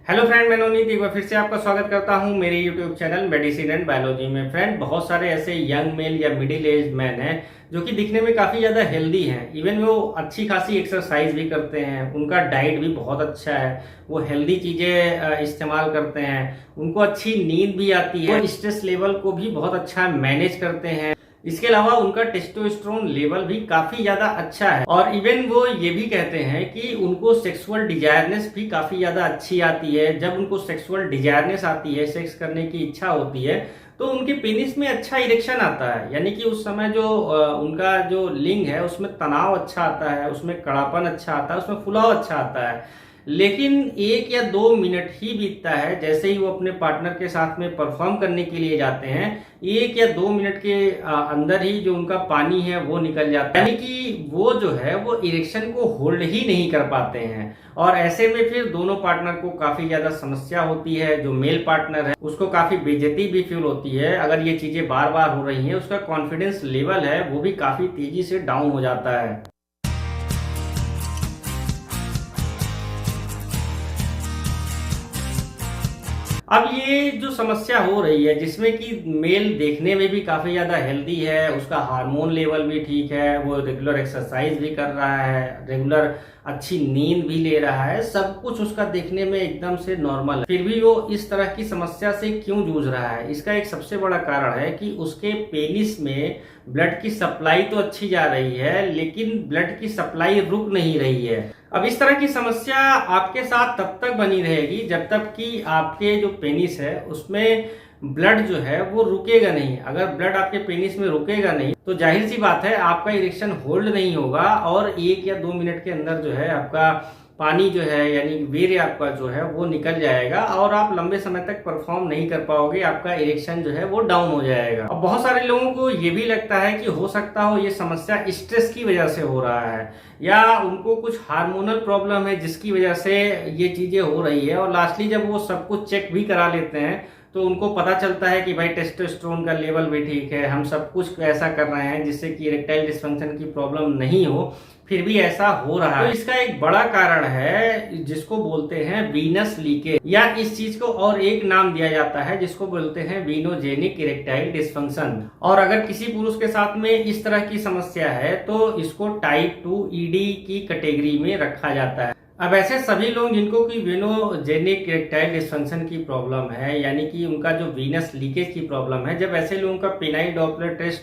Hello friend, मैं नवनीत एक बार फिर से आपका स्वागत करता हूं मेरे YouTube channel medicine and biology में। फ्रेंड, बहुत सारे ऐसे यंग मेल या मिडिल एज मैन हैं जो कि दिखने में काफ़ी ज़्यादा हेल्दी हैं। इवन वो अच्छी खासी एक्सरसाइज भी करते हैं, उनका डाइट भी बहुत अच्छा है, वो हेल्दी चीज़ें इस्तेमाल करते हैं, उनको अच्छी नींद भी आती है, वो स्ट्रेस लेवल को भी बहुत अच्छा मैनेज करते हैं। इसके अलावा उनका टेस्टोस्टेरोन लेवल भी काफी ज्यादा अच्छा है और इवन वो ये भी कहते हैं कि उनको सेक्सुअल डिजायरनेस भी काफी ज्यादा अच्छी आती है। जब उनको सेक्सुअल डिजायरनेस आती है, सेक्स करने की इच्छा होती है, तो उनके पेनिस में अच्छा इरेक्शन आता है। यानी कि उस समय जो उनका जो लिंग है उसमें तनाव अच्छा आता है, उसमें कड़ापन अच्छा आता है, उसमें फुलाव अच्छा आता है। लेकिन 1 या 2 मिनट ही बीतता है जैसे ही वो अपने पार्टनर के साथ में परफॉर्म करने के लिए जाते हैं, 1 या 2 मिनट के अंदर ही जो उनका पानी है वो निकल जाता है। यानी कि वो जो है वो इरेक्शन को होल्ड ही नहीं कर पाते हैं और ऐसे में फिर दोनों पार्टनर को काफी ज्यादा समस्या होती है। जो मेल पार्टनर है उसको काफी बेइज्जती भी फील होती है। अगर ये चीजें बार बार हो रही हैं, उसका कॉन्फिडेंस लेवल है वो भी काफी तेजी से डाउन हो जाता है। अब ये जो समस्या हो रही है जिसमें कि मेल देखने में भी काफी ज्यादा हेल्दी है, उसका हार्मोन लेवल भी ठीक है, वो रेगुलर एक्सरसाइज भी कर रहा है, रेगुलर अच्छी नींद भी ले रहा है, सब कुछ उसका देखने में एकदम से नॉर्मल है, फिर भी वो इस तरह की समस्या से क्यों जूझ रहा है? इसका एक सबसे बड़ा कारण है कि उसके पेनिस में ब्लड की सप्लाई तो अच्छी जा रही है लेकिन ब्लड की सप्लाई रुक नहीं रही है। अब इस तरह की समस्या आपके साथ तब तक बनी रहेगी जब तक कि आपके जो पेनिस है उसमें ब्लड जो है वो रुकेगा नहीं। अगर ब्लड आपके पेनिस में रुकेगा नहीं तो जाहिर सी बात है आपका इरेक्शन होल्ड नहीं होगा और 1 या 2 मिनट के अंदर जो है आपका पानी जो है यानी वीर्य आपका जो है वो निकल जाएगा और आप लंबे समय तक परफॉर्म नहीं कर पाओगे, आपका इरेक्शन जो है वो डाउन हो जाएगा। अब बहुत सारे लोगों को ये भी लगता है कि हो सकता हो ये समस्या स्ट्रेस की वजह से हो रहा है या उनको कुछ हार्मोनल प्रॉब्लम है जिसकी वजह से ये चीजें हो रही है। और लास्टली जब वो सब कुछ चेक भी करा लेते हैं तो उनको पता चलता है कि भाई टेस्टोस्टेरोन का लेवल भी ठीक है, हम सब कुछ ऐसा कर रहे हैं जिससे कि इरेक्टाइल डिस्फंक्शन की प्रॉब्लम नहीं हो, फिर भी ऐसा हो रहा है। तो इसका एक बड़ा कारण है जिसको बोलते हैं वीनस लीकेज, या इस चीज को और एक नाम दिया जाता है जिसको बोलते हैं वीनोजेनिक इरेक्टाइल डिस्फंक्शन। और अगर किसी पुरुष के साथ में इस तरह की समस्या है तो इसको टाइप 2 ईडी की कैटेगरी में रखा जाता है। अब ऐसे सभी लोग जिनको की वेनोजेनिक इरेक्टाइल डिस्फंक्शन की प्रॉब्लम है यानी कि उनका जो वीनस लीकेज की प्रॉब्लम है, जब ऐसे लोगों का पेनाइल डॉपलर टेस्ट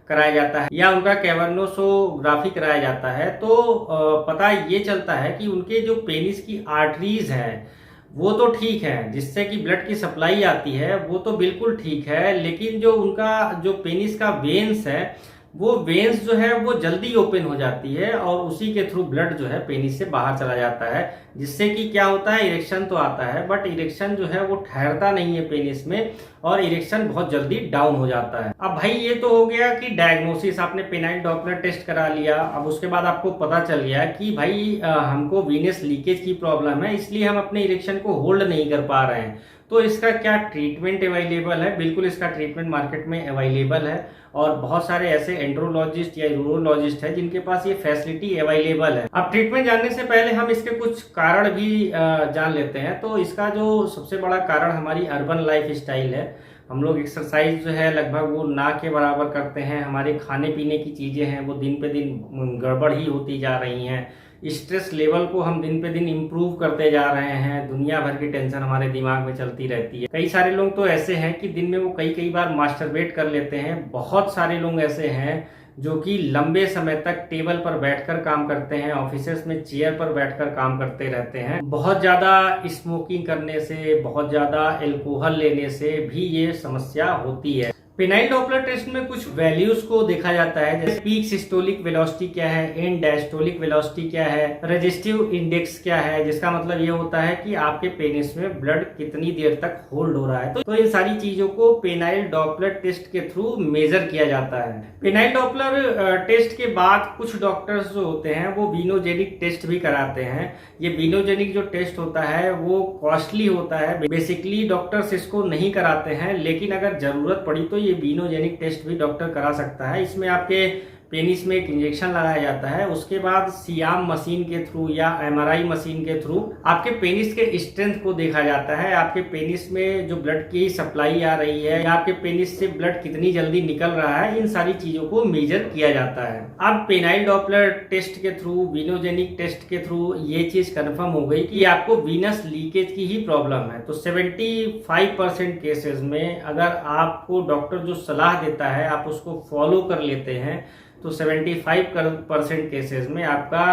कराया जाता है या उनका कैवर्नोसोग्राफी कराया जाता है तो पता ये चलता है कि उनके जो पेनिस की आर्टरीज हैं वो तो ठीक है, जिससे कि ब्लड की सप्लाई आती है वो तो बिल्कुल ठीक है, लेकिन जो उनका जो पेनिस का वेन्स है वो वेन्स जो है वो जल्दी ओपन हो जाती है और उसी के थ्रू ब्लड जो है पेनिस से बाहर चला जाता है, जिससे कि क्या होता है, इरेक्शन तो आता है बट इरेक्शन जो है वो ठहरता नहीं है पेनिस में और इरेक्शन बहुत जल्दी डाउन हो जाता है। अब भाई ये तो हो गया कि डायग्नोसिस, आपने पेनाइल डॉपलर टेस्ट करा लिया, अब उसके बाद आपको पता चल गया कि भाई हमको वीनस लीकेज की प्रॉब्लम है इसलिए हम अपने इरेक्शन को होल्ड नहीं कर पा रहे हैं। तो इसका क्या ट्रीटमेंट अवेलेबल है? बिल्कुल इसका ट्रीटमेंट मार्केट में अवेलेबल है और बहुत सारे ऐसे एंड्रोलॉजिस्ट या यूरोलॉजिस्ट है जिनके पास ये फैसिलिटी अवेलेबल है। अब ट्रीटमेंट जानने से पहले हम इसके कुछ कारण भी जान लेते हैं। तो इसका जो सबसे बड़ा कारण हमारी अर्बन लाइफ स्टाइल है। हम लोग एक्सरसाइज जो है लगभग वो ना के बराबर करते हैं, हमारे खाने पीने की चीजें हैं वो दिन पे दिन गड़बड़ ही होती जा रही हैं, स्ट्रेस लेवल को हम दिन पे दिन इम्प्रूव करते जा रहे हैं, दुनिया भर की टेंशन हमारे दिमाग में चलती रहती है। कई सारे लोग तो ऐसे हैं कि दिन में वो कई बार मास्टरबेट कर लेते हैं। बहुत सारे लोग ऐसे हैं जो कि लंबे समय तक टेबल पर बैठकर काम करते हैं, ऑफिसेस में चेयर पर बैठकर काम करते रहते हैं। बहुत ज्यादा स्मोकिंग करने से, बहुत ज्यादा एल्कोहल लेने से भी ये समस्या होती है। पेनाइल डॉपलर टेस्ट में कुछ वैल्यूज को देखा जाता है, जैसे पीक सिस्टोलिक वेलोसिटी क्या है, एंड डायस्टोलिक वेलोसिटी क्या है, रेजिस्टिव इंडेक्स क्या है, जिसका मतलब ये होता है कि आपके पेनिस में ब्लड कितनी देर तक होल्ड हो रहा है। तो इन सारी चीजों को पेनाइल डॉपलर टेस्ट के थ्रू मेजर किया जाता है। पेनाइल डॉपलर टेस्ट के बाद कुछ डॉक्टर्स जो होते हैं वो वीनोजेनिक टेस्ट भी कराते हैं। ये वीनोजेनिक जो टेस्ट होता है वो कॉस्टली होता है, बेसिकली डॉक्टर्स इसको नहीं कराते हैं, लेकिन अगर जरूरत पड़ी तो ये वीनोजेनिक टेस्ट भी डॉक्टर करा सकता है। इसमें आपके पेनिस में एक इंजेक्शन लगाया जाता है, उसके बाद सियाम मशीन के थ्रू या एमआरआई मशीन के थ्रू आपके पेनिस के स्ट्रेंथ को देखा जाता है। आपके पेनिस में जो ब्लड की सप्लाई आ रही है या आपके पेनिस से ब्लड कितनी जल्दी निकल रहा है, इन सारी चीजों को मेजर किया जाता है। अब पेनाइल डॉपलर टेस्ट के थ्रू, वीनोजेनिक टेस्ट के थ्रू ये चीज कंफर्म हो गई कि आपको वीनस लीकेज की ही प्रॉब्लम है। तो 75% केसेस में अगर आपको डॉक्टर जो सलाह देता है आप उसको फॉलो कर लेते हैं तो 75% केसेस में आपका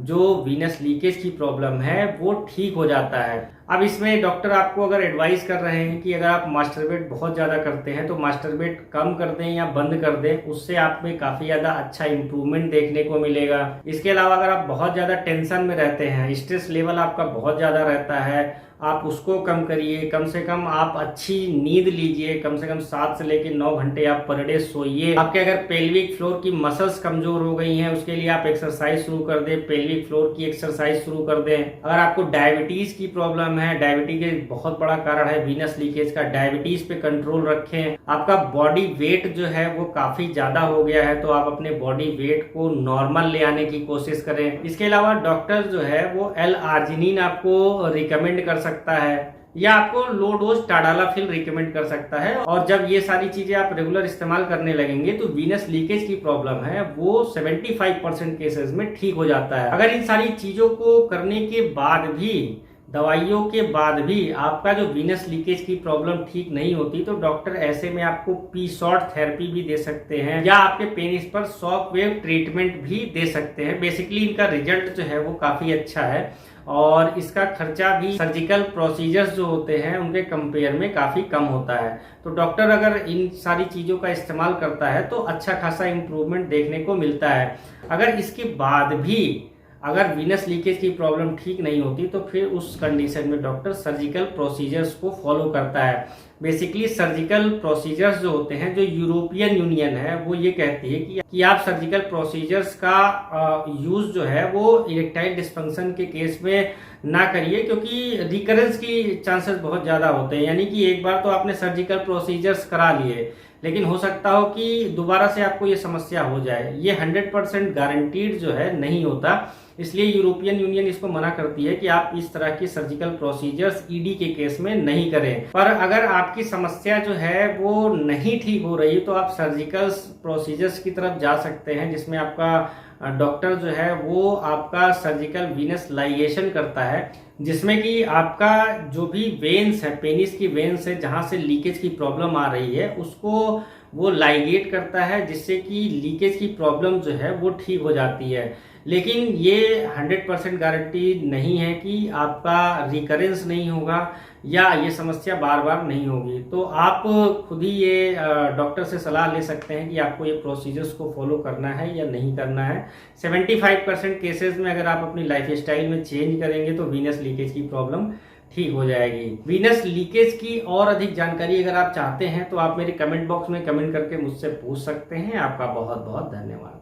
जो वीनस लीकेज की प्रॉब्लम है वो ठीक हो जाता है। अब इसमें डॉक्टर आपको अगर एडवाइस कर रहे हैं कि अगर आप मास्टरबेट बहुत ज़्यादा करते हैं तो मास्टरबेट कम कर दें या बंद कर दें, उससे आप में काफ़ी ज़्यादा अच्छा इंप्रूवमेंट देखने को मिलेगा। इसके अलावा अगर आप बहुत ज़्यादा टेंशन में रहते हैं, स्ट्रेस लेवल आपका बहुत ज़्यादा रहता है, आप उसको कम करिए। कम से कम आप अच्छी नींद लीजिए, कम से कम 7 से लेकर 9 घंटे आप पर डे सोइए। आपके अगर पेल्विक फ्लोर की मसल्स कमजोर हो गई हैं उसके लिए आप एक्सरसाइज शुरू कर दें, पेल्विक फ्लोर की एक्सरसाइज शुरू कर दें। अगर आपको डायबिटीज की प्रॉब्लम है, डायबिटीज एक बहुत बड़ा कारण है वीनस लीकेज का, डायबिटीज पे कंट्रोल रखें। आपका बॉडी वेट जो है वो काफी ज्यादा हो गया है तो आप अपने बॉडी वेट को नॉर्मल ले आने की कोशिश करें। इसके अलावा डॉक्टर जो है वो L-आर्जिनिन आपको रिकमेंड कर सकता है या आपको लो डोज टाडालाफिल रिकमेंड कर सकता है। और जब ये सारी चीजें आप रेगुलर इस्तेमाल करने लगेंगे तो वीनस लीकेज की प्रॉब्लम है वो 75% केसेस में ठीक हो जाता है। अगर इन सारी चीजों को करने के बाद भी, दवाइयों के बाद भी आपका जो वीनस लीकेज की प्रॉब्लम ठीक नहीं होती तो डॉक्टर ऐसे में आपको पी-शॉर्ट थेरेपी भी दे सकते हैं या आपके पेनिस पर शॉक वेव ट्रीटमेंट भी दे सकते हैं। बेसिकली इनका रिजल्ट जो है वो काफी अच्छा है और इसका खर्चा भी सर्जिकल प्रोसीजर्स जो होते हैं उनके कंपेयर में काफी कम होता है। तो डॉक्टर अगर इन सारी चीजों का इस्तेमाल करता है तो अच्छा खासा इंप्रूवमेंट देखने को मिलता है। अगर इसके बाद भी अगर वीनस लीकेज की प्रॉब्लम ठीक नहीं होती तो फिर उस कंडीशन में डॉक्टर सर्जिकल प्रोसीजर्स को फॉलो करता है। बेसिकली सर्जिकल प्रोसीजर्स जो होते हैं, जो यूरोपियन यूनियन है वो ये कहती है कि आप सर्जिकल प्रोसीजर्स का यूज जो है वो इरेक्टाइल डिस्फंक्शन के केस में ना करिए क्योंकि रिकरेंस की चांसेस बहुत ज्यादा होते हैं। यानी कि एक बार तो आपने सर्जिकल प्रोसीजर्स करा लिए लेकिन हो सकता हो कि दोबारा से आपको ये समस्या हो जाए। ये 100% गारंटीड जो है नहीं होता, इसलिए यूरोपियन यूनियन इसको मना करती है कि आप इस तरह की सर्जिकल प्रोसीजर्स ईडी के केस में नहीं करें। पर अगर आपकी समस्या जो है वो नहीं ठीक हो रही तो आप सर्जिकल प्रोसीजर्स की तरफ जा सकते हैं जिसमें आपका डॉक्टर जो है वो आपका सर्जिकल वीनस लाइगेशन करता है, जिसमें कि आपका जो भी वेन्स है, पेनिस की वेन्स है जहां से लीकेज की प्रॉब्लम आ रही है उसको वो लाइगेट करता है जिससे कि लीकेज की प्रॉब्लम जो है वो ठीक हो जाती है। लेकिन ये 100% गारंटी नहीं है कि आपका रिकरेंस नहीं होगा या ये समस्या बार बार नहीं होगी। तो आप खुद ही ये डॉक्टर से सलाह ले सकते हैं कि आपको ये प्रोसीजर्स को फॉलो करना है या नहीं करना है। 75% केसेस में अगर आप अपनी लाइफ स्टाइल में चेंज करेंगे तो वीनस लीकेज की प्रॉब्लम ठीक हो जाएगी। वीनस लीकेज की और अधिक जानकारी अगर आप चाहते हैं तो आप मेरे कमेंट बॉक्स में कमेंट करके मुझसे पूछ सकते हैं। आपका बहुत बहुत धन्यवाद।